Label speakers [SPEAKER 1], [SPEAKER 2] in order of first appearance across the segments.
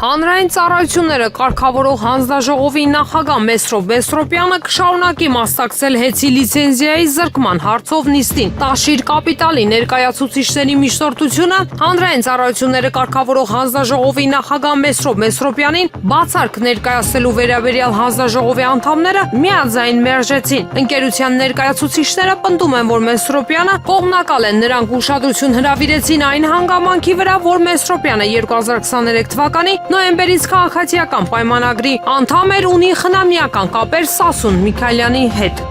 [SPEAKER 1] Հանրային ծառայությունները կարգավորող հանձնաժողովի նախագահ Մեսրոպ Մեսրոպյանը կշարունակի մասնակցել ՀԵՑ-ի լիցենզիայի զրկման հարցով նիստին։ Տաշիր կապիտալի ներկայացուցիչների միջնորդությունը հանրային ծառայությունները կարգավորող հանձնաժողովի նախագահ Մեսրոպ Մեսրոպյանին բացարկ ներկայացնելու վերաբերյալ հանձնաժողովի անդամները միաձայն մերժեցին։ Ընկերության ներկայացուցիչները պնդում են, որ Մեսրոպյանը կողմնակալ է, նրանք ուշադրություն հրավիրեցին այն հանգամանքի վրա, որ Մեսրոպյանը 2023 թվականի նոյեմբերից քաղաքացիական պայմանագրի անդամ էր, ունի խնամիական կապեր Սասուն Միքայելյանի հետ։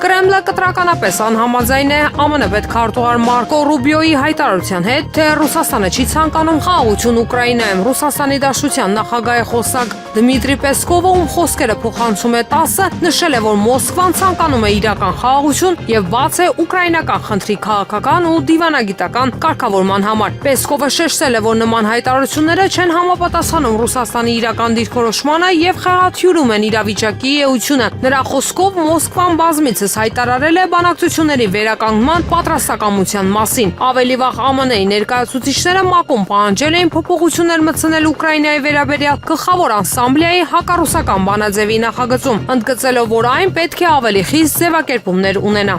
[SPEAKER 1] Կրեմլը կտրականապես անհամաձայն է ԱՄՆ պետքարտուղար Մարկո Ռուբիոյի հայտարարության հետ, թե Ռուսաստանը չի ցանկանում խաղաղություն Ուկրաինայում։ Ռուսաստանի Դաշնության նախագահի խոսակ Դմիտրի Պեսկովը, ում խոսքերը փոխանցում է ՏԱՍՍ-ը, նշել է, որ Մոսկվան ցանկանում է իրական խաղաղություն եւ բաց է ուկրաինական խնդրի քաղաքական ու դիվանագիտական կարգավորման համար։ Պեսկովը շեշտել է, որ նման հայտարարությունները չեն համապատասխանում Ռուսաստանի իրական դիրքորոշմանը եւ խեղաթյուրում են իրավիճակի էությունը։ Նրա խոսքով Մոսկվան բազմիցս հայտարարել է բանակցությունների վերականգնման պատրաստակամության մասին։ Ավելի վաղ ԱՄՆ-ի ներկայացուցիչները ՄԱԿ-ում պահանջել էին փոփոխություններ մտցնել Ուկրաինայի վերաբերյալ գլխավոր ասամբլեայի հակառուսական բանաձևի նախագծում, ընդգծելով, որ այն պետք է ավելի խիստ ձևակերպումներ ունենա։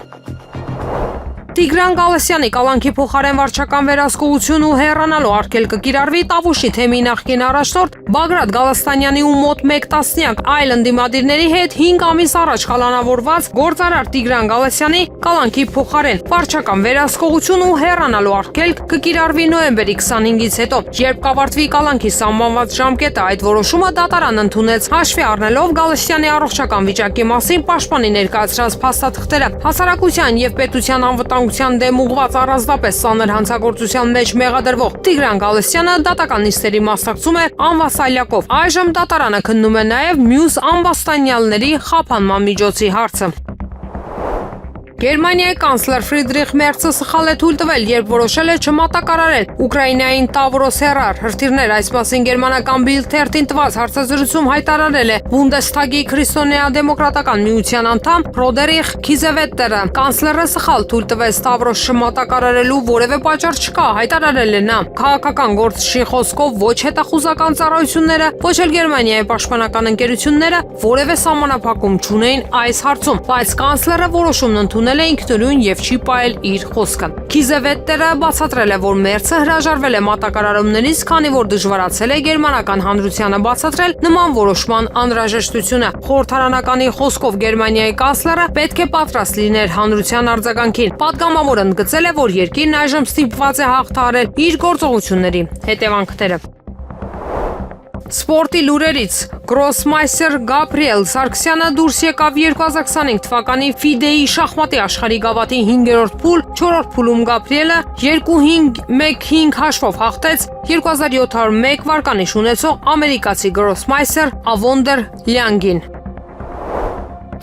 [SPEAKER 1] Տիգրան Գալստյանի կալանքի փոխարեն վարչական վերահսկողություն ու հեռանալու արգելքը կիրառվի Տավուշի թեմի նախկին առաջնորդ Բագրատ Գալստանյանի ու մոտ 1 տասնյակ այլ ընդդիմադիրների հետ 5 ամիս առաջ կալանավորված գործարար Տիգրան Գալստյանի կալանքի փոխարեն վարչական վերահսկողություն ու հեռանալու արգելք կկիրառվի նոյեմբերի 25-ից հետո, երբ կավարտվի կալանքի սահմանված ժամկետը։ Այդ որոշումը դատարանն ընդունեց, հաշվի առնելով Գալստյանի առողջական վիճակի մասին պաշտպանի ներկայացրած փաստաթղթերը։ Հասարակության եւ պետության անվտանգության դեմ ուղղված առանձնապես ծանր հանցագործության մեջ մեղադրվող Տիգրան Գալստյանը դատական նիստերի մասնակցում է անվասայլակով։ Այժմ դատարանը քննում է նաև մյուս ամբաստանյալների խափանման միջոցի հարցը։ Գերմանիայի կանցլեր Ֆրիդրիխ Մերցը սխալ է թույլ տվել, երբ որոշել է չմատակարարել Ուկրաինային Տավրոս հեռար հրթիռներ։ Այս մասին գերմանական Bild թերթին տված հարցազրույցում հայտարարել է Բունդեսթագի քրիստոնեա-դեմոկրատական միության անդամ Ռոդերիխ Քիզևետերը։ Կանցլերը սխալ թույլ տվեց Տավրոս չմատակարարելու որևէ պատճառ չկա, հայտարարել է նա։ Քաղաքական գործչի խոսքով ոչ հետախուզական ծառայությունները, ոչ էլ Գերմանիայի պաշտպանական ընկերությունները որևէ սահմանափակում չունեին այս հարցում, բայց կանցլերը որոշումն ընդունել է ինքնուրույն եւ չի պահել իր խոսքը։ Քիզևետերը բացատրել է, որ Մերցը հրաժարվել է մատակարարումներից, քանի որ դժվարացել է գերմանական հանրությանը բացատրել նման որոշման անհրաժեշտությունը։ Խորհրդարանականի խոսքով Գերմանիայի կանցլերը պետք է պատրաստ լիներ հանրության արձագանքին։ Պատգամավորը ընդգծել է, որ երկիրն այժմ ստիպված է հաղթահարել իր գործողությունների հետևանքները։ Սպորտի լուրերից Գրոսմայստեր Գաբրիել Սարգսյանը դուրս եկավ 2025 թվականի FIDE-ի շախմատի աշխարհի գավաթի 5-րդ փուլ, 4-րդ փուլում Գաբրիելը 2-5-1-5 հաշվով հաղթեց 2701 վարկանիշ ունեցող ամերիկացի գրոսմայստեր Ավոնդեր Լյանգին։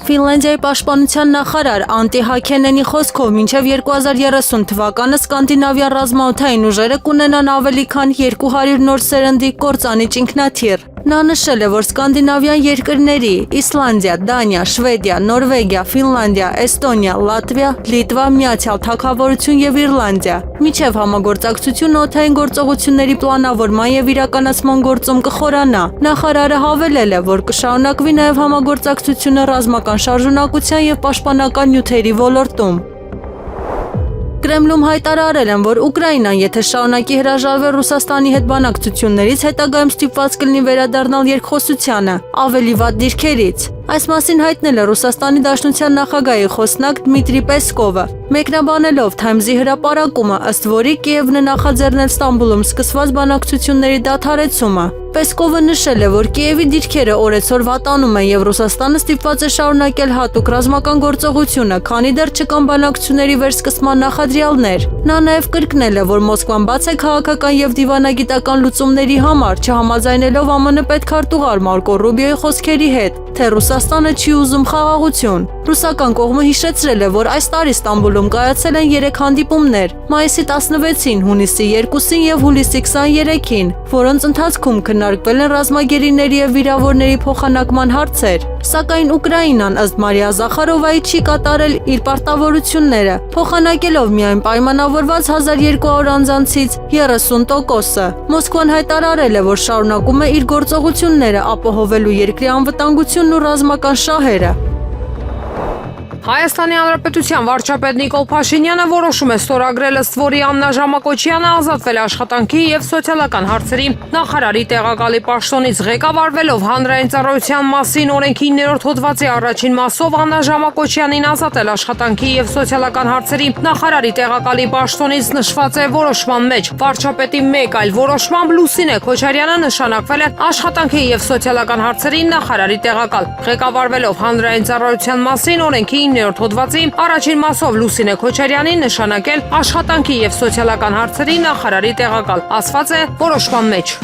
[SPEAKER 2] Ֆինլանդիայի պաշտպանության նախարար Անտի Հաքենենի խոսքով մինչև 2030 թվականը սկանդինավյան ռազմաօդային ուժերը կունենան ավելի քան 200 նոր սերնդի կործանիչ ինքնաթիռ։ Նա նշել է, որ սկանդինավյան երկրների Իսլանդիա, Դանիա, Շվեդիա, Նորվեգիա, Ֆինլանդիա, Էստոնիա, Լատվիա, Լիտվա, Միացյալ Թագավորություն եւ Իռլանդիա միջև համագործակցությունը օդային գործողությունների պլանավորման եւ իրականացման գործում կխորանա։ Նախարարը հավելել է, որ կշարունակվի նաեւ համագործակցությունը ռազմական շարժունակության եւ պաշտպանական նյութերի ոլորտում։ Կրեմլում հայտարարել են, որ Ուկրաինան, եթե շարունակի հրաժարվել Ռուսաստանի հետ բանակցություններից, հետագայում ստիպված կլինի վերադառնալ երկխոսությանը, ավելի վատ դիրքերից։ Այս մասին հայտնել է Ռուսաստանի Դաշնության նախագահի խոսնակ Դմիտրի Պեսկովը, մեկնաբանելով Times-ի հրապարակումը, ըստ որի Կիևն է նախաձեռնել Ստամբուլում սկսված բանակցությունների դադարեցումը։ Պեսկովը նշել է, որ Կիևի դիրքերը օրեցօր վատանում են եւ Ռուսաստանը ստիպված է շարունակել հատուկ ռազմական գործողությունը, քանի դեռ չկան բանակցությունների վերսկսման նախադրյալներ։ Նա նաեւ կրկնել է, որ Մոսկվան բաց է քաղաքական եւ դիվանագիտական լուծումների համար, չհամաձայնելով ԱՄՆ պետքարտուղար Մարկո Ռուբիոյի խոսքերի հետ։ թե Ռուսաստանը չի ուզում խաղաղություն։ Ռուսական կողմը հիշեցրել է, որ այս տարի Ստամբուլում կայացել են 3 հանդիպումներ՝ մայիսի 16-ին, հունիսի 2-ին եւ հուլիսի 23-ին, որոնց ընթացքում քննարկվել են ռազմագերիների եւ վիրավորների փոխանակման հարցեր։ Սակայն Ուկրաինան, ըստ Մարիա Զախարովայի, չի կատարել իր պարտավորությունները, փոխանակելով միայն պայմանավորված 1200 անձանցից 30%-ը։ Մոսկվան հայտարարել է, որ շարունակում է իր գործողությունները ապահովելու երկրի անվտանգությունն ու ռազմական շահերը։
[SPEAKER 1] Հայաստանի Հանրապետության վարչապետ Նիկոլ Փաշինյանը որոշում է ստորագրել, ըստ որի Աննա Ժամակոչյանը ազատվել աշխատանքի եւ սոցիալական հարցերի նախարարի տեղակալի պաշտոնից, ղեկավարվելով հանրային ծառայության մասին օրենքի 9-րդ հոդվածի առաջին մասով Աննա Ժամակոչյանին ազատել աշխատանքի եւ սոցիալական հարցերի նախարարի տեղակալի պաշտոնից նշված է որոշման մեջ։ Վարչապետի մեկ այլ որոշմամբ Լուսինե Քոչարյանը նշանակվել է աշխատանքի եւ սոցիալական հարցերի նախարարի տեղակալ, ղեկավարվելով հանրային ծառայության մասին օրենքի 9-րդ հոդվածի առաջին մասով Լուսինե Քոչարյանին նշանակել աշխատանքի եւ սոցիալական հարցերի նախարարի տեղակալ, ասված է որոշման մեջ։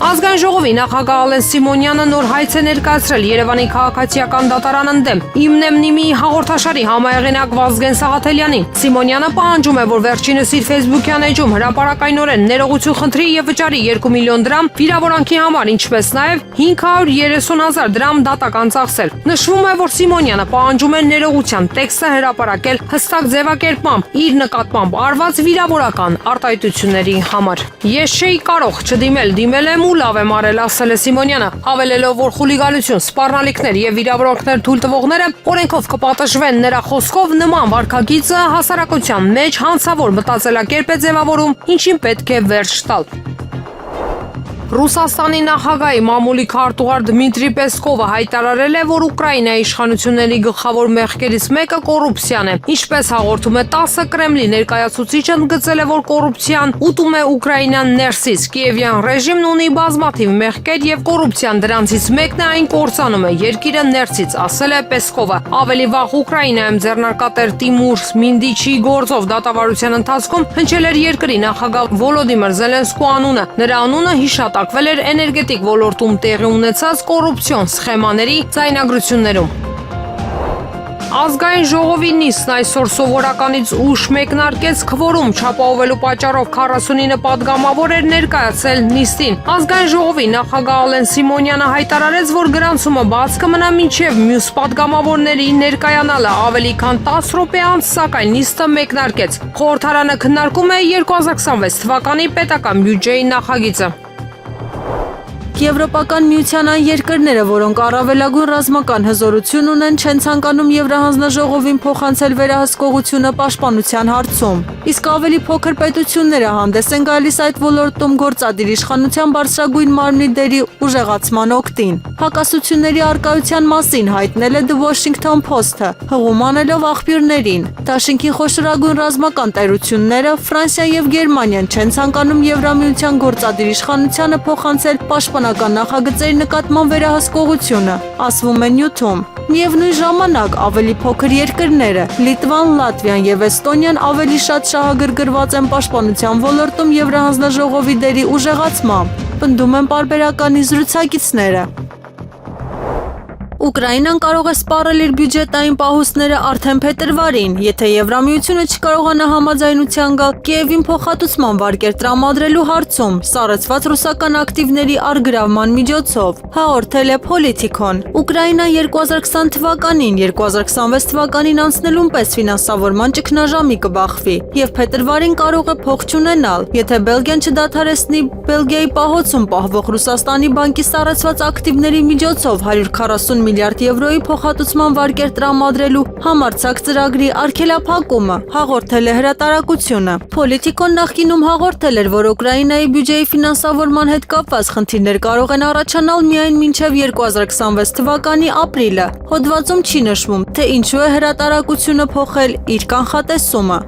[SPEAKER 1] Ազգային ժողովի նախագահ Ալեն Սիմոնյանը նոր հայց է ներկայացրել Երևանի քաղաքացիական դատարանն դեմ Իմնեմնիմի հաղորդաշարի համահեղինակ Վազգեն Սաղաթելյանին։ Սիմոնյանը պահանջում է, որ վերջինս իր ֆեյսբուքյան էջում հրապարակայնորեն ներողություն խնդրի եւ վճարի 2 միլիոն դրամ վիրավորանքի համար, ինչպես նաեւ 530,000 դրամ դատական ծախսել։ Նշվում է, որ Սիմոնյանը պահանջում է ներողության տեքստը հրապարակել հստակ ձևակերպմամբ իր նկատմամբ արված վիրավորական արտահայտությունների համար։ Ես չէի կարող չդիմել, դիմել եմ ու լավ եմ արել, ասել է Սիմոնյանը, հավելելով, որ խուլիգանություն, սպառնալիքներ եւ վիրավորանքներ թույլ տվողները օրենքով կպատժվեն։ Նրա խոսքով նման վարքագիծը հասարակության մեջ հանցավոր մտածելակերպ է ձևավորում, ինչին պետք է վերջ տալ։ Ռուսաստանի նախագահի մամուլի քարտուղար Դմիտրի Պեսկովը հայտարարել է, որ Ուկրաինայի իշխանությունների գլխավոր մեղքերից մեկը կոռուպցիան է։ Ինչպես հաղորդում է ՏԱՍՍ, Կրեմլի ներկայացուցիչը ընդգծել է, որ կոռուպցիան ուտում է Ուկրաինան ներսից։ Կիևյան ռեժիմն ունի բազմաթիվ մեղքեր եւ կոռուպցիան դրանցից մեկն է, այն կործանում է երկիրը ներսից, ասել է Պեսկովը։ Ավելի վաղ Ուկրաինայում ձեռնարկատեր Տիմուր Մինդիչի գործով դատավարության ընթացքում հնչել էր երկրի նախագահ Վոլոդիմիր Զելենսկու անունը։ Նրա անունը հիշատակվել էր էներգետիկ ոլորտում տեղի ունեցած կոռուպցիոն սխեմաների ձայնագրություններում։ Ազգային ժողովի նիստն այսօր սովորականից ուշ մեկնարկեց քվորում չապահովելու պատճառով 49 պատգամավոր էր ներկայացել նիստին։ Ազգային ժողովի նախագահ Ալեն Սիմոնյանը հայտարարեց, որ գրանցումը բաց կմնա մինչև մյուս պատգամավորների ներկայանալը ավելի քան 10 րոպե անց, սակայն նիստը մեկնարկեց։ Խորհրդարանը քննարկում է 2026 թվականի պետական բյուջեի նախագիծը։
[SPEAKER 2] Եվրոպական միության այն երկրները, որոնք առավելագույն ռազմական հզորություն ունեն, չեն ցանկանում Եվրահանձնաժողովին փոխանցել վերահսկողությունը պաշտպանության հարցում։ Իսկ ավելի փոքր պետությունները հանդես են գալիս այդ ոլորտում գործադիր իշխանության բարձրագույն մարմնի դերի ուժեղացման օգտին։ Հակասությունների առկայության մասին հայտնել է The Washington Post-ը, հղում անելով աղբյուրներին։ Դաշինքի խոշորագույն ռազմական տերությունները Ֆրանսիան եւ Գերմանիան չեն ցանկանում Եվրամիության գործադիր իշխանությանը փոխանցել պաշտպանական նախագծերի նկատմամբ վերահսկողությունը, ասվում է նյութում։ Միևնույն ժամանակ ավելի փոքր երկրները՝ Լիտվան, Լատվիան եւ Էստոնիան ավելի շատ շահագրգռված են պաշտպանության ոլորտում Եվրահանձնաժողովի դերի ուժեղացմամբ, պնդում են պարբերականի զրուցակիցները։ Ուկրաինան կարող է սպառել իր բյուջետային պահուստները արդեն փետրվարին, եթե Եվրամիությունը չկարողանա համաձայնության գալ Կիևին փոխհատուցման վարկեր տրամադրելու հարցում, սառեցված ռուսական ակտիվների առգրավման միջոցով, հաղորդել է Politico-ն։ Ուկրաինան 2020 թվականին, 2026 թվականին անցնելուն պես ֆինանսավորման ճգնաժամի կբախվի եւ փետրվարին կարող է փող չունենալ, եթե Բելգիան չդադարեցնի Բելգիայի պահոցում պահվող Ռուսաստանի բանկի սառեցված ակտիվների միջոցով 140 միլիարդ եվրոյի փոխհատուցման վարկեր տրամադրելու համարձակ ծրագրի արգելափակումը, հաղորդել է հրատարակությունը։ Politico-ն նախկինում հաղորդել էր, որ Ուկրաինայի բյուջեի ֆինանսավորման հետ կապված խնդիրներ կարող են առաջանալ միայն մինչև 2026 թվականի ապրիլը։ Հոդվածում չի նշվում, թե ինչու է հրատարակությունը փոխել իր կանխատեսումը։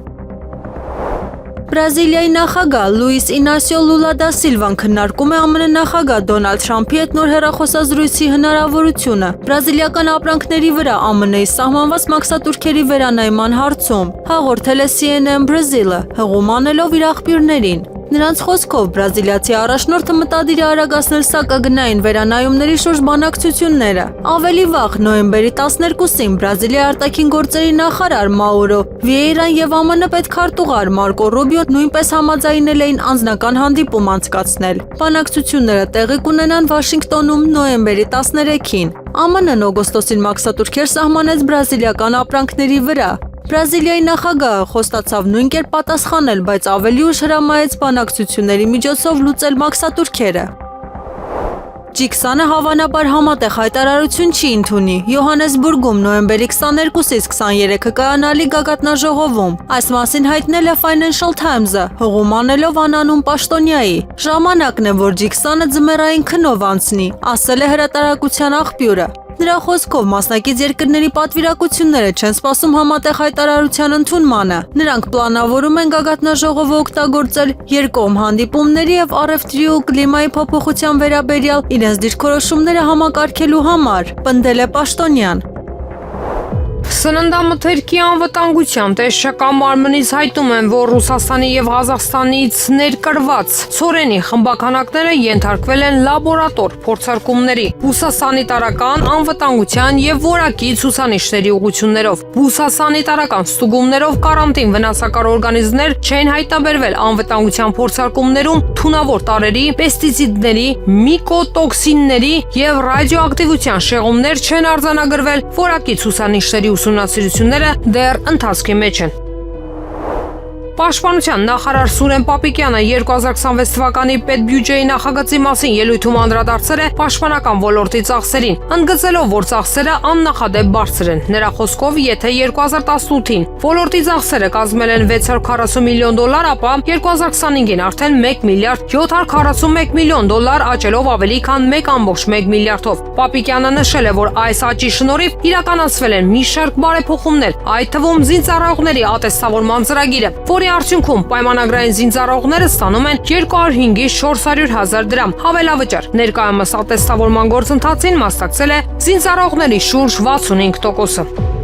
[SPEAKER 2] Բրազիլիայի նախագահ Լուիս Ինասիո Լուլա դա Սիլվան քննարկում է ԱՄՆ նախագահ Դոնալդ Թրամփի հետ նոր հեռախոսազրույցի հնարավորությունը բրազիլիական ապրանքների վրա ԱՄՆ-ի սահմանված մաքսատուրքերի վերանայման հարցում, հաղորդել է CNN Brazil-ը, հղում անելով իր աղբյուրներին։ Նրանց խոսքով բրազիլիացի առաջնորդը մտադիր է արագացնել սակագնային վերանայումների շուրջ բանակցությունները։ Ավելի վաղ նոյեմբերի 12-ին Բրազիլիայի արտաքին գործերի նախարար Մաուրո Վիեյրան եւ ԱՄՆ պետքարտուղար Մարկո Ռուբիո նույնպես համաձայնել էին անձնական հանդիպում անցկացնել։ Բանակցությունները տեղի կունենան Վաշինգտոնում նոյեմբերի 13-ին։ ԱՄՆ-ն օգոստոսին մաքսատուրքեր սահմանեց բրազիլիական ապրանքների վրա։ Բրազիլիայի նախագահը խոստացավ նույն կերպ պատասխանել, բայց ավելի ուշ հրամայեց բանակցությունների միջոցով լուծել մաքսատուրքերը։ G20-ը հավանաբար համատեղ հայտարարություն չի ընդունի Յոհանեսբուրգում նոյեմբերի 22-ից 23-ը կայանալի գագաթնաժողովում։ Այս մասին հայտնել է Financial Times-ը, հղում անելով անանուն պաշտոնյայի։ Ժամանակն է, որ G20-ը ձմեռային քնով անցնի, ասել է հրատարակության աղբյուրը։ Նրա խոսքով մասնակից երկրների պատվիրակությունները չեն սպասում համատեղ հայտարարության ընդունմանը։ Նրանք պլանավորում են գագաթնաժողովը օգտագործել երկկողմ հանդիպումների եւ առևտրի ու կլիմայի փոփոխության վերաբերյալ իրենց դիրքորոշումները համակարգելու համար, պնդել է պաշտոնյան։
[SPEAKER 1] Սննդամթերքի անվտանգության տեսչական մարմնից հայտում են, որ Ռուսաստանի եւ Ղազախստանից ներկրված ցորենի խմբականակները ենթարկվել են լաբորատոր փորձարկումների բուսասանիտարական անվտանգության եւ որակի ցուցանիշների ուղղություններով։ Բուսասանիտարական ստուգումներով կարանտին վնասակար օրգանիզմներ չեն հայտնաբերվել անվտանգության փորձարկումներում թունավոր տարրերի, պեստիցիդների, միկոտոքսինների եւ ռադիոակտիվության շեղումներ չեն արձանագրվել, որակի ցուցանիշների ուսումնասիրությունները դեռ ընթացքի մեջ են։ Պաշտպանության նախարար Սուրեն Պապիկյանը 2026 թվականի պետբյուջեի նախագծի մասին ելույթում անդրադարձել է պաշտպանական ոլորտի ծախսերին, ընդգծելով, որ ծախսերը աննախադեպ բարձր են։ Նրա խոսքով, եթե 2018-ին ոլորտի ծախսերը կազմել են $640 միլիոն, ապա 2025-ին արդեն $1 միլիարդ 741 միլիոն, աճելով ավելի քան 1.1 միլիարդով։ Պապիկյանը նշել է, որ այս աճի շնորհիվ իրականացվել են մի շարք բարեփոխումներ, այդ թվում զինծառայողների ատեստավորման ծրագիրը, որի արդյունքում պայմանագրային զինծառայողները ստանում են 205-ից 400,000 դրամ հավելավճար։ Ներկայումս ատեստավորման գործընթացին մասնակցել է զինծառայողների շուրջ 65%-ը։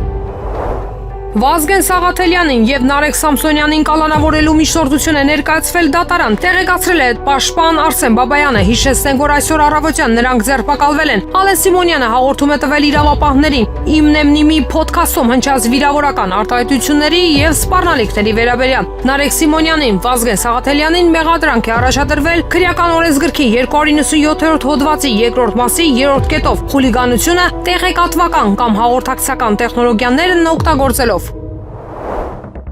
[SPEAKER 1] Վազգեն Սաղաթելյանին եւ Նարեկ Սամսոնյանին կալանավորելու միջնորդություն է ներկայացվել դատարան, տեղեկացրել է պաշտպան Արսեն Բաբայանը։ Հիշեցնենք, որ այսօր առավոտյան նրանք ձերբակալվել են։ Ալեն Սիմոնյանը հաղորդում է տվել իրավապահներին Իմնեմնիմի փոդքասթում հնչած վիրավորական արտահայտությունների եւ սպառնալիքների վերաբերյալ։ Նարեկ Սիմոնյանին, Վազգեն Սաղաթելյանին մեղադրանք է առաջադրվել քրեական օրենսգրքի 297-րդ հոդվածի 2-րդ մասի 3-րդ կետով խուլիգանությունը տեղեկատվական կամ հաղորդակցական տեխնոլոգիաներն օգտագործելով։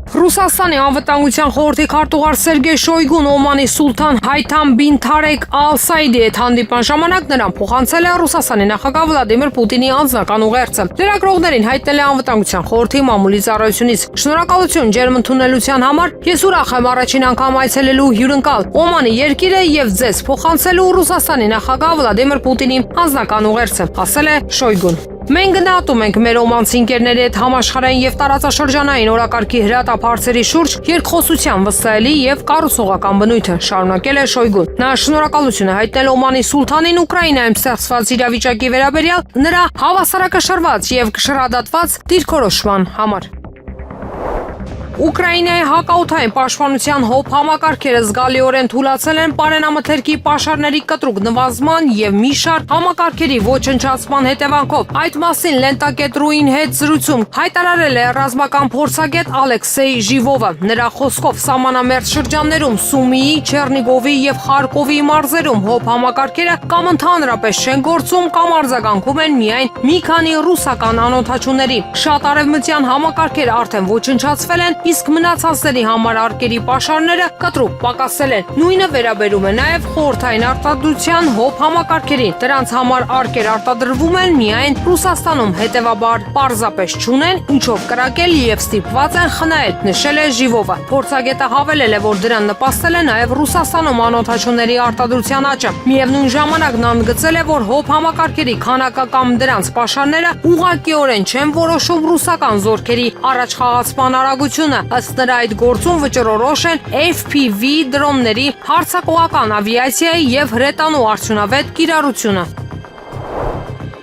[SPEAKER 1] Ռուսաստանի անվտանգության խորհրդի քարտուղար Սերգեյ Շոյգուն Օմանի Սուլթան Հայթամ բին Թարեկ Ալ-Սայդի հետ հանդիպան ժամանակ նրան փոխանցել է Ռուսաստանի նախագահ Վլադիմիր Պուտինի անձնական ուղերձը։ Լրագրողներին հայտնել է անվտանգության խորհրդի մամուլի ծառայությունից։ Շնորհակալություն ջերմ ընդունելության համար։ Ես ուրախ եմ առաջին անգամ այցելելու հյուրընկալ Օմանի երկիրը եւ ձեզ փոխանցելու Ռուսաստանի նախագահ Վլադիմիր Պուտինի անձնական ուղերձը, ասել է Շոյգուն։ Մենք գնահատում ենք մեր օմանցի ընկերների հետ համաշխարհային եւ տարածաշրջանային օրակարգի հրատապ հարցերի շուրջ երկխոսության վստահելի եւ կառուցողական բնույթը, շարունակել է Շոյգուն։ Նա շնորհակալություն է հայտնել Օմանի սուլթանին Ուկրաինայում ստեղծված իրավիճակի վերաբերյալ նրա հավասարակշռված եւ կշռադատված դիրքորոշման համար։ Ուկրաինայի հակաօդային պաշտպանության հոբ համակարգերը զգալիորեն թուլացել են պարենամթերքի պաշարների կտրուկ նվազման եւ մի շարք համակարգերի ոչնչացման հետևանքով։ Այդ մասին Լենտակետրուին հետ զրույցում հայտարարել է ռազմական փորձագետ Ալեքսեյ Ժիվովը։ Նրա խոսքով սահմանամերձ շրջաններում Սումիի, Չեռնիգովի եւ Խարկովի մարզերում հոբ համակարգերը կամ ընդհանրապես չեն գործում կամ արձագանքում են միայն մի քանի ռուսական անօդաչուների։ Շատ արևմտյան համակարգեր արդեն ոչնչացվել են, իսկ մնացածների համար արկերի պաշարները կտրուկ պակասել են։ Նույնը վերաբերում է նաև խորհրդային արտադրության հոբ համակարգերին։ Դրանց համար արկեր արտադրվում են միայն Ռուսաստանում, հետևաբար պարզապես չունեն ինչով կրակել եւ ստիպված են խնայել, նշել է Ժիվովը։ Փորձագետը հավելել է, որ դրան նպաստել է նաև Ռուսաստանում անօդաչուների արտադրության աճը։ Միևնույն ժամանակ նա ընդգծել է, որ հոբ համակարգերի քանակը կամ դրանց պաշարները ուղղակիորեն չեն որոշում ռուսական զորքերի առաջխաղացման արագությունը։ Ըստ նրա այդ գործում վճռորոշ են FPV դրոնների, հարձակողական ավիացիայի եւ հրետանու արդյունավետ կիրառությունը։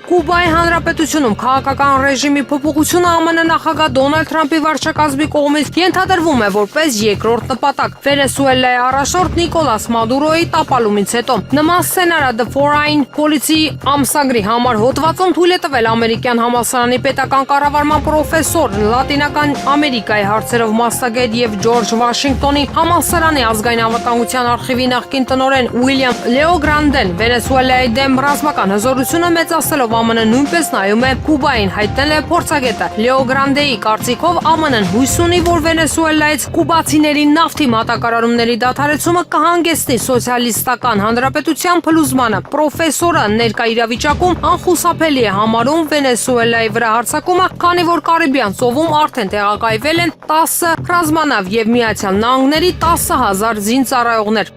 [SPEAKER 1] Կուբայի Հանրապետությունում քաղաքական ռեժիմի փոփոխությունը ԱՄՆ նախագահ Դոնալդ Թրամփի վարչակազմի կողմից ենթադրվում է որպես երկրորդ նպատակ։ Վենեսուելայի առաջնորդ Նիկոլաս Մադուրոյի տապալումից հետո նման սցենարը The Foreign Policy ամսագրի համար հոդվածում թույլ է տվել ամերիկյան համալսարանի պետական կառավարման պրոֆեսոր, Լատինական Ամերիկայի հարցերով մասնագետ եւ Ջորջ Վաշինգտոնի համալսարանի ազգային անվտանգության արխիվի նախկին տնօրեն Ուիլյամ Լեոգրանդեն Վենեսուելայի դեմ ռազմական հզորությունը մեծացնելով ԱՄՆ նույնպես նայում է Կուբային, հայտնել է փորձագետը։ Լեոգրանդեի կարծիքով ԱՄՆ-ն հույս ունի, որ Վենեսուելայից կուբացիների նավթի մատակարարումների դադարեցումը կհանգեցնի սոցիալիստական հանրապետության փլուզմանը։ Պրոֆեսորը ներկա իրավիճակում անխուսափելի է համարում Վենեսուելայի վրա հարձակումը, քանի որ Կարիբյան ծովում արդեն տեղակայվել են 10 ռազմանավ եւ Միացյալ Նահանգների 10,000 զինծառայողներ։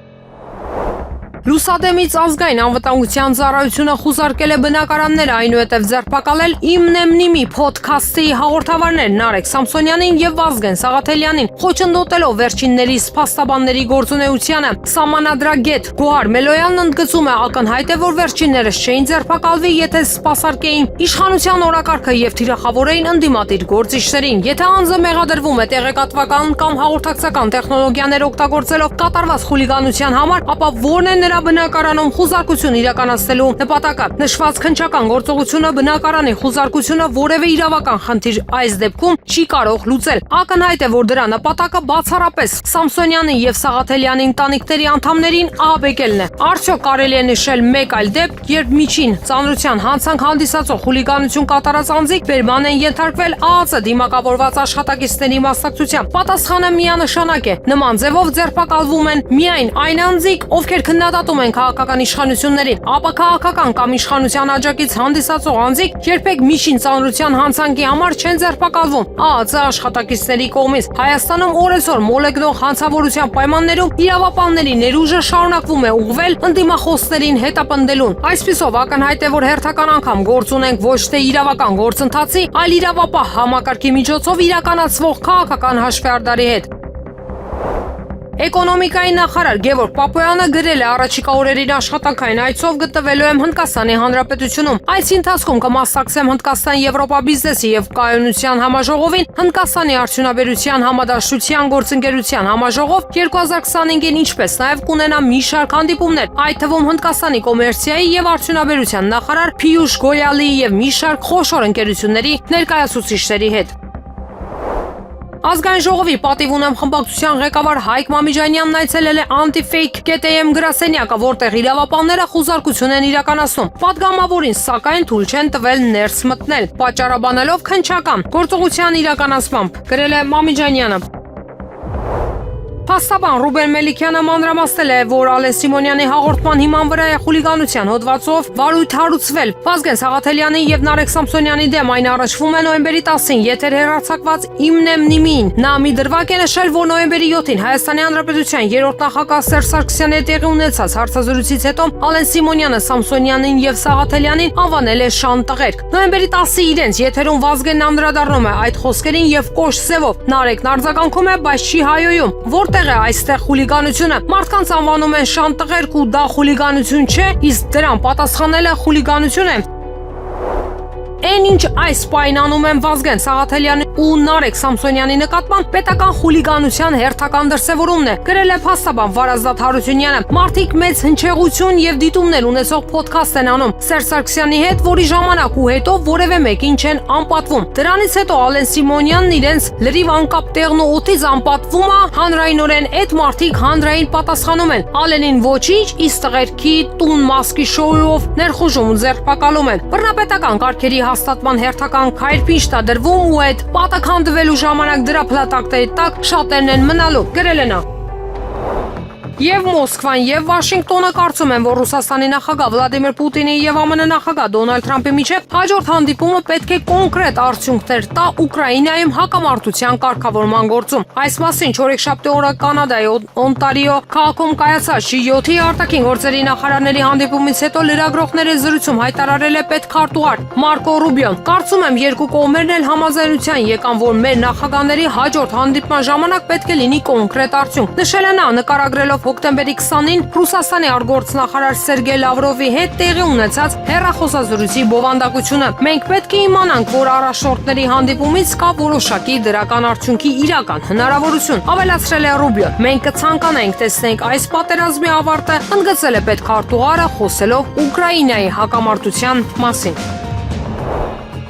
[SPEAKER 1] Լուսադեմից ազգային անվտանգության ծառայությունը խուզարկել է բնակարանները, այնուհետև ձերբակալել Իմնեմնիմի փոդքասթի հաղորդավարներ Նարեկ Սամսոնյանին եւ Վազգեն Սաղաթելյանին, խոչընդոտելով վերջինների սփաստաբանների գործունեությանը։ Սամանադրագետ Գոհար Մելոյանն ընդգծում է, ակնհայտ է, որ վերջիններս չէին ձերբակալվի, եթե սպասարկեին իշխանության օրակարգը եւ թիրախավորեին ընդդիմադիր գործիչներին։ Եթե անձը մեղադրվում է տեղեկատվական կամ հաղորդակցական տեխնոլոգիաներ օգտագործելով կատարված խուլիգանության համար, ապա որն է նրա բնակարանում խուզարկություն իրականացնելու նպատակը։ Նշված քննչական գործողությունը բնակարանի խուզարկությունը որևէ իրավական խնդիր այս դեպքում չի կարող լուծել։ Ակնհայտ է, որ դրա նպատակը բացառապես Սամսոնյանի եւ Սաղաթելյանի ընտանիքների անդամներին ահաբեկելն է։ Արդյոք կարելի է նշել մեկ այլ դեպք, երբ միջին ծանրության հանցանք հանդիսացող խուլիգանություն կատարած անձիկ բերման են ենթարկվել ԱԱԾ դիմակավորված աշխատակիցների մասնակցությամբ։ Պատասխանը միանշանակ է։ Նման ձևով ձերբակալվում են միայն այն անձիկ, ովքեր քննադատում են քաղաքական իշխանություններին, ապա քաղաքական կամ իշխանության աջակից հանդիսացող անձիկ երբեք միջին ծանրության հանցանքի համար չեն ձերբակալվում ԱԱԾ աշխատակիցների կողմից։ Հայաստանում օրեցօր մոլեգնող հանցավորության պայմաններում իրավապահների ներուժը շարունակվում է ուղղվել ընդդիմախոսներին հետապնդելուն։ Այսպիսով ակնհայտ է, որ հերթական անգամ գործ ունենք ոչ թե իրավական գործընթացի, այլ իրավապահ համակարգի միջոցով իրականացվող քաղաքական հաշվեհարդարի հետ։ Էկոնոմիկայի նախարար Գևորգ Պապոյանը գրել է առաջիկա օրերին աշխատանքային այցով գտնվելու եմ Հնդկաստանի Հանրապետությունում։ Այս ընթացքում կմասնակցեմ Հնդկաստան-Եվրոպա բիզնեսի եւ կայունության համաժողովին, Հնդկաստանի արդյունաբերության համադաշտության գործընկերության համաժողով 2025-ին, ինչպես նաեւ կունենա մի շարք հանդիպումներ, այդ թվում Հնդկաստանի կոմերցիայի եւ արդյունաբերության նախարար Փիյուշ Գոյալիի եւ մի շարք խոշոր ընկերությունների ներկայացուցիչների հետ։ Ազգային ժողովի պատիվ ունեմ խմբակցության ղեկավար Հայկ Մամիջանյանն այցելել է Anti-Fake գրասենյակը, որտեղ իրավապահները խուզարկություն են իրականացնում։ Պատգամավորին սակայն թույլ չեն տվել ներս մտնել, պատճառաբանելով քննչական գործողության իրականացմամբ, գրել է Մամիջանյանը։ Փաստաբան Ռուբեն Մելիքյանը մանրամասնել է, որ Ալեն Սիմոնյանի հաղորդման հիման վրա է խուլիգանության հոդվածով վարույթ հարուցվել։ Վազգեն Սաղաթելյանի եւ Նարեկ Սամսոնյանի դեմ այն առաջվում է նոյեմբերի 10-ին եթեր հեռարձակված Իմնեմնիմին։ Նա մի դրվագ է նշել, որ նոյեմբերի 7-ին Հայաստանի Հանրապետության երրորդ նախագահ Սերժ Սարգսյանի հետ տեղի ունեցած հարցազրույցից հետո Ալեն Սիմոնյանը Սամսոնյանին եւ Սաղաթելյանին անվանել է շան տղերք։ Նոյեմբերի 10-ի իրենց եթերում Վազգենն անդրադառնում է այդ խոսքերին եւ կոշտ սևով։ Նարեկն արձագանքում է, բայց չի հայոյում, որտեղ է այստեղ խուլիգանությունը։ Մարդկանց անվանում են շան տղերք ու դա խուլիգանություն չէ, իսկ դրան պատասխանելը խուլիգանություն է։ Այն ինչ այս պայն անում են Վազգեն Սաղաթելյանի ու Նարեկ Սամսոնյանի նկատմամբ պետական խուլիգանության հերթական դրսևորումն է, գրել է փաստաբան Վարազդատ Հարությունյանը։ Մարդիկ մեծ հնչեղություն եւ դիտումներ ունեցող ոդքասթ են անում Սերժ Սարգսյանի հետ, որի ժամանակ ու հետո որևէ մեկին չեն անպատվում։ Դրանից հետո Ալեն Սիմոնյանն իրենց լրիվ անկապ տեղն ու օդից անպատվում է, հանրայնորեն այդ մարդիկ հանրային պատասխանում են։ Ալենին ոչինչ, իսկ տղերքի տուն մասկի շոուով ներխուժում ու ձերբակալում են։ Բռնապետական կարգերի հաստատման հերթական քայլփինջ տա դրվում ու այդ պատաքանդվելու ժամանակ դրա փլատակների տակ շատերն են մնալու, գրել է նա։ Եվ Մոսկվան եւ Վաշինգտոնը կարծում են, որ Ռուսաստանի նախագահ Վլադիմիր Պուտինի եւ ԱՄՆ նախագահ Դոնալդ Թրամփի միջեւ հաջորդ հանդիպումը պետք է կոնկրետ արդյունքներ տա Ուկրաինայում հակամարտության կարգավորման գործում։ Այս մասին չորեքշաբթի օրը Կանադայի Օնտարիո քաղաքում կայացած G7-ի արտաքին գործերի նախարարների հանդիպումից հետո լրագրողների զրույցում հայտարարել է պետքարտուղար Մարկո Ռուբիոն։ Կարծում եմ, երկու կողմերն էլ համաձայնության եկան, որ մեր նախագահների հաջորդ հանդիպման ժամանակ պետք է լինի կոնկրետ արդյունք։ Նշել է նա, նկարագրելով հոկտեմբերի 20-ին Ռուսաստանի արտգործնախարար Սերգեյ Լավրովի հետ տեղի ունեցած հեռախոսազրույցի բովանդակությունը։ Մենք պետք է իմանանք, որ առաջնորդների հանդիպումից կա որոշակի դրական արդյունքի իրական հնարավորություն, ավելացրել է Ռուբիոն։ Մենք կցանկանայինք տեսնենք այս պատերազմի ավարտը, ընդգծել է պետքարտուղարը, խոսելով Ուկրաինայի հակամարտության մասին։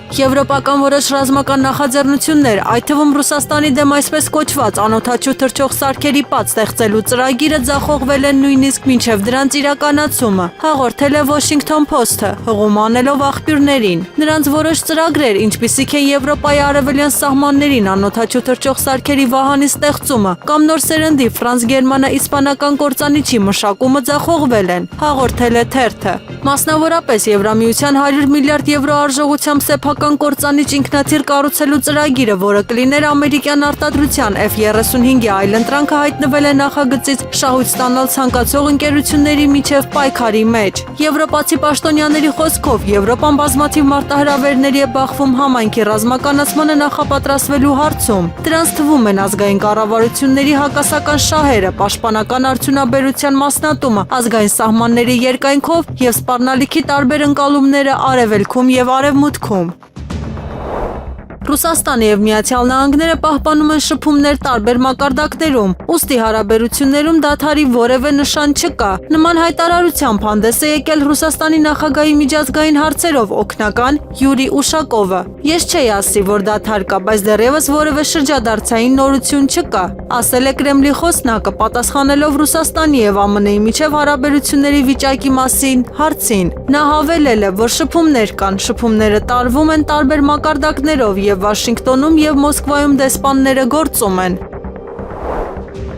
[SPEAKER 2] Եվրոպական որոշ ռազմական նախաձեռնություններ, այդ թվում Ռուսաստանի դեմ այսպես կոչված անօդաչու թռչող սարքերի պատ ստեղծելու ծրագիրը ձախողվել են նույնիսկ մինչև դրանց իրականացումը, հաղորդել է Washington Post-ը, հղում անելով աղբյուրներին։ Նրանց որոշ ծրագրեր, ինչպիսիք են Եվրոպայի արևելյան սահմաններին անօդաչու թռչող սարքերի վահանի ստեղծումը կամ նոր սերնդի ֆրանս-գերմանա-իսպանական կործանիչի մշակումը ձախողվել են, հաղորդել է թերթը։ Մասնավորապես Եվրամիության 100 միլիարդ եվրո արժողությամբ սեփական կործանիչ ինքնաթիռ կառուցելու ծրագիրը, որը կլիներ ամերիկյան արտադրության F-35-ի այլընտրանքը, հայտնվել է նախագծից շահույթ ստանալ ցանկացող ընկերությունների միջև պայքարի մեջ։ Եվրոպացի պաշտոնյաների խոսքով Եվրոպան բազմաթիվ մարտահրավերների է բախվում համայնքի ռազմականացմանը նախապատրաստվելու հարցում։ Դրանց թվում են ազգային կառավարությունների հակասական շահերը, պաշտպանական արդյունաբերության մասնատումը, ազգային սահմանների երկայնքով և սպառնալիքի տարբեր ընկալումները արևելքում և արևմուտքում։ Ռուսաստանը և Միացյալ Նահանգները պահպանում են շփումներ տարբեր մակարդակներում, ուստի հարաբերություններում դադարի որևէ նշան չկա։ Նման հայտարարությամբ հանդես է եկել Ռուսաստանի նախագահի միջազգային հարցերով օգնական Յուրի Ուշակովը։ Ես չէի ասի, որ դադար կա, բայց դեռևս որևէ շրջադարձային նորություն չկա, ասել է Կրեմլի խոսնակը, պատասխանելով Ռուսաստանի և ԱՄՆ-ի միջև հարաբերությունների վիճակի մասին հարցին։ Նա հավելել է, որ շփումներ կան, շփումները տարվում են տարբեր մակարդակներով և Վաշինգտոնում և Մոսկվայում դեսպանները գործում են։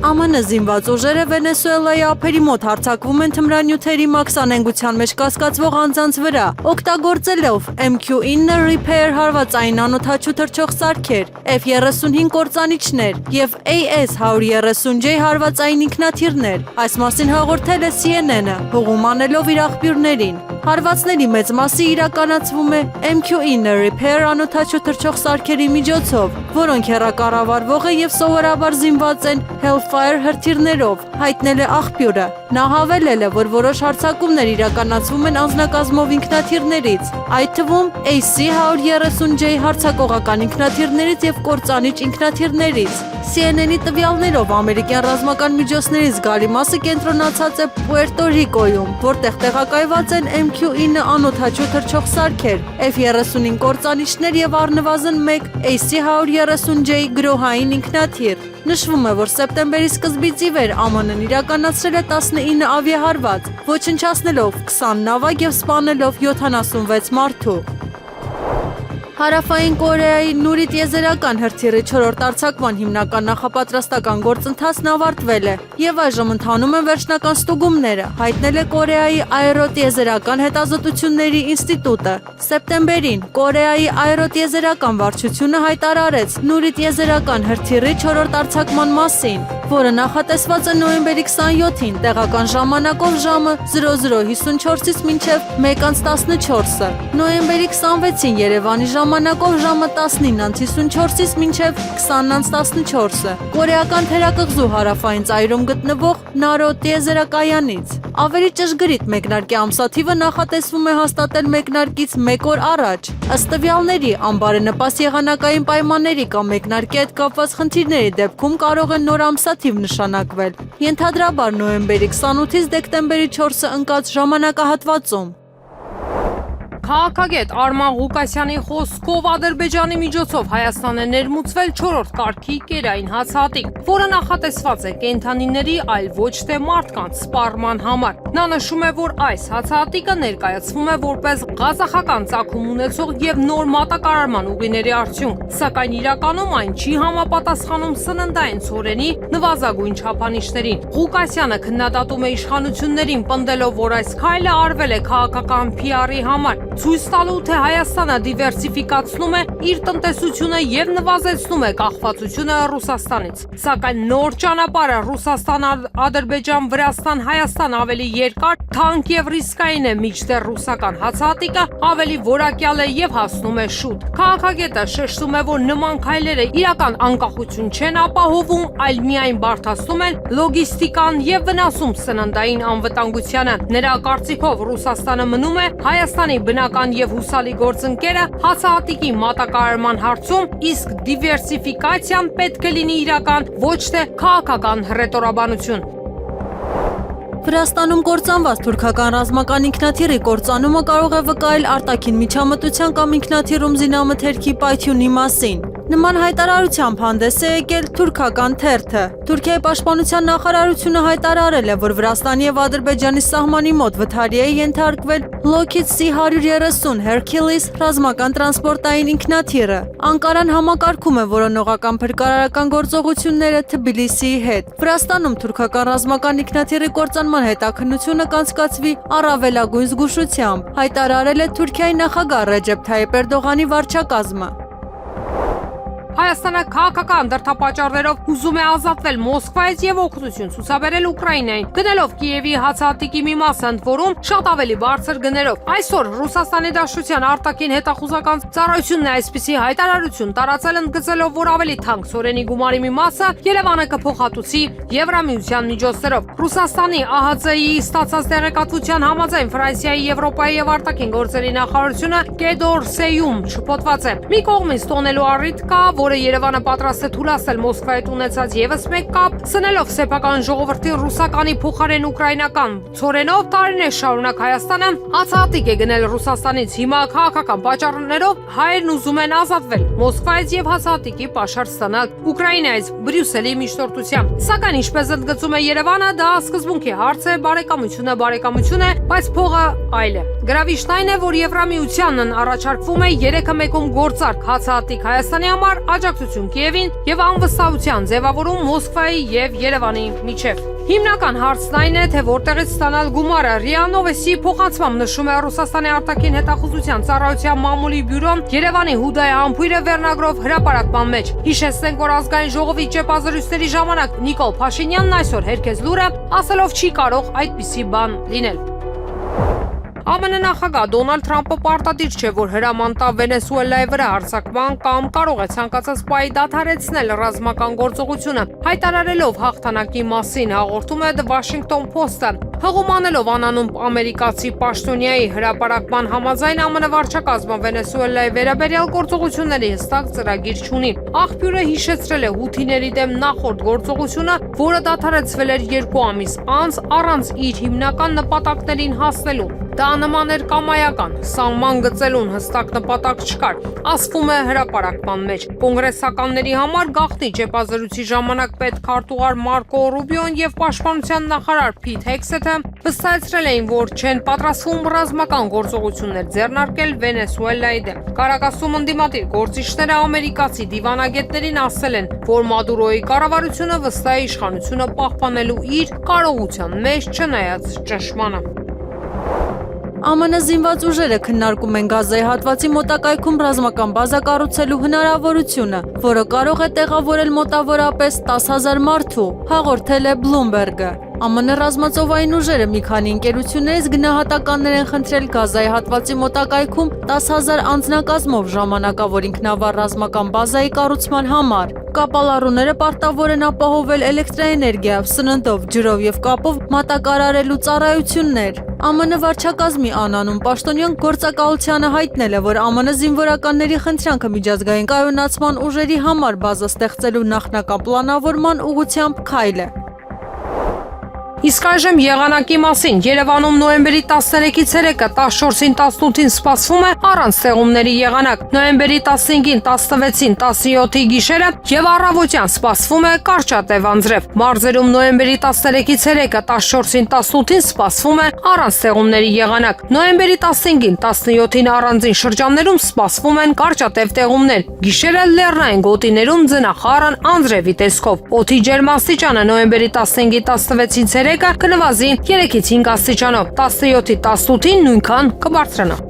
[SPEAKER 2] ԱՄՆ զինված ուժերը Վենեսուելայի ափերի մոտ հարձակվում են թմրանյութերի մաքսանենգության մեջ կասկածվող անձանց վրա, օգտագործելով MQ-9 Repair հարվածային անօդաչու թռչող սարքեր, F-35 կործանիչներ և AS-130J հարվածային ինքնաթիռներ։ Այս մասին հաղորդել է CNN-ը, հղում անելով իր աղբյուրներին։ Հարվածների մեծ մասը իրականացվում է MQ-9 Repair անօդաչու թռչող սարքերի միջոցով, որոնք հեռակառավարվող են և սովորաբար զինված են Hellfire հրթիռներով, հայտնել է աղբյուրը։ Նա հավելել է, որ որոշ հարձակումներ իրականացվում են անձնակազմով ինքնաթիռներից, այդ թվում AC-130J հարձակողական ինքնաթիռներից և կործանիչ ինքնաթիռներից։ CNN-ի տվյալներով ամերիկյան ռազմական միջոցների զգալի մասը կենտրոնացած է Պուերտո Ռիկոյում, որտեղ տեղակայված են MQ-9 անօդաչու թռչող սարքեր, F-35 կործանիչներ և առնվազն մեկ AC-130J գրոհային ինքնաթիռ։ Նշվում է, որ սեպտեմբերի սկզբից ի վեր ԱՄՆ-ն իրականացրել է 19 ավիահարված, ոչնչացնելով 20 նավակ և սպանելով 76 մարդու։ Հարավային Կորեայի Նուրի տիեզերական հրթիռի 4-րդ արձակման հիմնական նախապատրաստական գործընթացն ավարտվել է և այժմ ընթանում են վերջնական ստուգումները, հայտնել է Կորեայի աերոտիեզերական հետազոտությունների ինստիտուտը։ Սեպտեմբերին Կորեայի աերոտիեզերական վարչությունը հայտարարեց Նուրի տիեզերական հրթիռի 4-րդ արձակման մասին, որը նախատեսված է նոյեմբերի 27-ին տեղական ժամանակով ժամը 00:54-ից մինչև 1:14-ը, նոյեմբերի 26-ին Երևանի ժամանակով ժամը 19:54-ից մինչև 20:14-ը, կորեական թերակղզու հարավային ծայրում գտնվող Նարո տիեզերակայանից։ Ավելի ճշգրիտ մեկնարկի ամսաթիվը նախատեսվում է հաստատել մեկնարկից 1 օր առաջ։ Ըստ տվյալների, անբարենպաստ եղանակային պայմանների կամ մեկնարկի հետ կապված խնդիրների դեպքում կարող է նոր ամսաթիվ նշանակվել, ենթադրաբար նոյեմբերի 28-ից դեկտեմբերի 4-ը ընկած ժամանակահատվածում։
[SPEAKER 1] Քաղաքագետ Արման Ղուկասյանի խոսքով Ադրբեջանի միջոցով Հայաստան է ներմուծվել 4-րդ կարգի կերային հացահատիկ, որը նախատեսված է կենդանիների, այլ ոչ թե մարդկանց սպառման համար։ Նա նշում է, որ այս հացահատիկը ներկայացվում է որպես ղազախական ծագում ունեցող և նոր մատակարարման ուղիների արդյունք, սակայն իրականում այն չի համապատասխանում սննդային ցորենի նվազագույն չափանիշներին։ Ղուկասյանը քննադատում է իշխանություններին, պնդելով, որ այս քայլը արվել է քաղաքական PR-ի համար։ ցույց տալու, թե Հայաստանը դիվերսիֆիկացնում է իր տնտեսությունը եւ նվազեցնում է կախվածությունը Ռուսաստանից։ Սակայն նոր ճանապարհը Ռուսաստան-Ադրբեջան-Վրաստան-Հայաստան ավելի երկար, թանկ եւ ռիսկային է, մինչդեռ ռուսական հացահատիկը ավելի որակյալ է եւ հասնում է շուտ։ Քաղաքագետը շեշտում է, որ նման քայլերը իրական անկախություն չեն ապահովում, այլ միայն բարդացնում են լոգիստիկան եւ վնասում սննդային անվտանգությանը։ Նրա կարծիքով Ռուսաստանը մնում է Հայաստանի բնական եւ հուսալի գործընկերը հացահատիկի մատակարարման հարցում, իսկ դիվերսիֆիկացիան պետք է լինի իրական, ոչ թե քաղաքական հռետորաբանություն։
[SPEAKER 2] Վրաստանում կործանված թուրքական ռազմական ինքնաթիռի կործանումը կարող է վկայել արտաքին միջամտության կամ ինքնաթիռում զինամթերքի պայթյունի մասին։ Նման հայտարարությամբ հանդես է եկել թուրքական թերթը։ Թուրքիայի պաշտպանության նախարարությունը հայտարարել է, որ Վրաստանի եւ Ադրբեջանի սահմանի մոտ վթարի է ենթարկվել Lockheed C-130 Hercules ռազմական տրանսպորտային ինքնաթիռը։ Անկարան համակարգում է որոնողական փրկարարական գործողությունները Թբիլիսիի հետ։ Վրաստանում թուրքական ռազմական ինքնաթիռի կործանման հետաքննությունը կանցկացվի առավելագույն զգուշությամբ, հայտարարել է Թուրքիայի նախագահ Ռեջեփ Թայիպ Էրդողանի վարչակազմը։
[SPEAKER 1] Հայաստանը քաղաքական դրդապատճառներով ուզում է ազատվել Մոսկվայից եւ օգնություն ցուցաբերել Ուկրաինային, գնելով Կիևի հացահատիկի մի մասը, ընդ որում շատ ավելի բարձր գներով։ Այսօր Ռուսաստանի Դաշնության արտաքին հետախուզական ծառայությունն է այսպիսի հայտարարություն տարածել, ընդգծելով, որ ավելի թանկ սորենի գումարի մի մասը Երևանը կփոխհատուցի Եվրամիության միջոցներով։ Ռուսաստանի ԱՀԾ-ի ստացած տեղեկատվության համաձայն Ֆրանսիայի, Եվրոպայի եւ արտաքին գործերի նախարարությունը Կեդորսեյում շփոթված է։ Մի կողմից տոնելու առիթ կա, որը Երևանը պատրաստ է թույլատրել Մոսկվայի հետ ունեցած եւս մեկ կապ, սնելով սեփական ժողովրդի ռուսականի փոխարեն ուկրաինական ցորենով տարիներ շարունակ Հայաստանը հացահատիկ է գնել Ռուսաստանից։ Հիմա քաղաքական պատճառներով հայերն ուզում են ազատվել Մոսկվայից եւ հացահատիկի պաշար ստանալ Ուկրաինայից Բրյուսելի միջնորդությամբ։ Սակայն ինչպես ընդգծում է Երևանը, դա սկզբունքի հարց է, բարեկամություն է, բայց փողը այլ է։ Գրավիչն այն է, որ Եվրամիությանն առաջարկվում է 3-1-ում գործարք հացահատիկ Հայաստանի համար, աջակցություն Կիևին եւ անվստահության ձևավորում Մոսկվայի եւ Երևանի միջև։ Հիմնական հարցն այն է, թե որտեղից ստանալ գումարը։ ՌԻԱ Նովոստի փոխանցմամբ նշում է Ռուսաստանի արտաքին հետախուզության ծառայության մամուլի բյուրոն Երևանի Հուդայի համբույրը վերնագրով հրապարակման մեջ։ Հիշեցնենք, որ ազգային ժողովի ճեպազրույցների ժամանակ Նիկոլ Փաշինյանն այսօր հերքեց լուրը, ասելով չի կարող այդպիսի բան լինել։ ԱՄՆ նախագահ Դոնալդ Թրամփը պարտադիր չէ, որ հրաման տա Վենեսուելայի վրա հարձակման կամ կարող է ցանկացած պահի դադարեցնել ռազմական գործողությունը, հայտարարելով հաղթանակի մասին, հաղորդում է The Washington Post-ը։ Հղումանելով անանուն ամերիկացի պաշտոնյայի հրապարակման համաձայն, ԱՄՆ վարչակազմը Վենեսուելայի վերաբերյալ գործողությունների հստակ ծրագիր չունի։ Աղբյուրը հիշեցրել է հութիների դեմ նախորդ գործողությունը, որը դադարեցվել էր 2 ամիս անց առանց իր հիմնական նպատակներին հասնելու։ Դա նման էր կամայական, սահման գծելուն հստակ նպատակ չկար, ասվում է հրապարակման մեջ։ Կոնգրեսականների համար գաղտնի ճեպազրույցի ժամանակ պետքարտուղար Մարկո Ռուբիոն եւ պաշտպանության նախարար Փիթ Հեքսեթը վստահեցրել էին, որ չեն պատրաստվում ռազմական գործողություններ ձեռնարկել Վենեսուելայի դեմ։ Կարակասում ընդդիմադիր գործիչները ամերիկացի դիվանագետներին ասել են, որ Մադուրոյի կառավարությունը վստահ է իշխանությունը պահպանելու իր կարողության մեջ, չնայած ճնշմանը։
[SPEAKER 2] ԱՄՆ զինված ուժերը քննարկում են Գազայի հատվածի մոտակայքում ռազմական բազա կառուցելու հնարավորությունը, որը կարող է տեղավորել մոտավորապես 10,000 մարդու, հաղորդել է Bloomberg-ը։ ԱՄՆ ռազմածովային ուժերը մի քանի ընկերություններից գնահատականներ են խնդրել Գազայի հատվածի մոտակայքում 10,000 անձնակազմով ժամանակավոր ինքնավար ռազմական բազայի կառուցման համար։ Կապալառուները պարտավոր են ապահովել էլեկտրաէներգիայով, սննդով, ջրով եւ կապով մատակարարելու ծառայություններ։ ԱՄՆ վարչակազմի անանուն պաշտոնյան գործակալությանը հայտնել է, որ ԱՄՆ զինվորականների խնդրանքը միջազգային կայունացման ուժերի համար բազա ստեղծելու նախնական պլանավորման ուղղությամբ քայլ է։
[SPEAKER 1] Իսկ այժմ եղանակի մասին։ Երևանում նոյեմբերի 13-ից 3-ը 14-ին 18-ին սպասվում է առանց ստեղումների եղանակ։ Նոյեմբերի 15-ին 16-ին 17-ի գիշերը եւ առավոտյան սպասվում է կարճատև անձրև։ Մարզերում նոյեմբերի 13-ից 3-ը 14-ին 18-ին սպասվում է առանց ստեղումների եղանակ։ Նոյեմբերի 15-ին 17-ին առանձին շրջաններում սպասվում են կարճատև տեղումներ։ Գիշերը լեռնային գոտիներում ձնախառն անձրևի տեսքով։ Օդի ջերմաստիճանը նոյեմբերի 15-ի 16-ից 3-ը կնվազի 3-ից 5 աստիճանով, 17-ի 18-ին նույնքան կբարձրանա։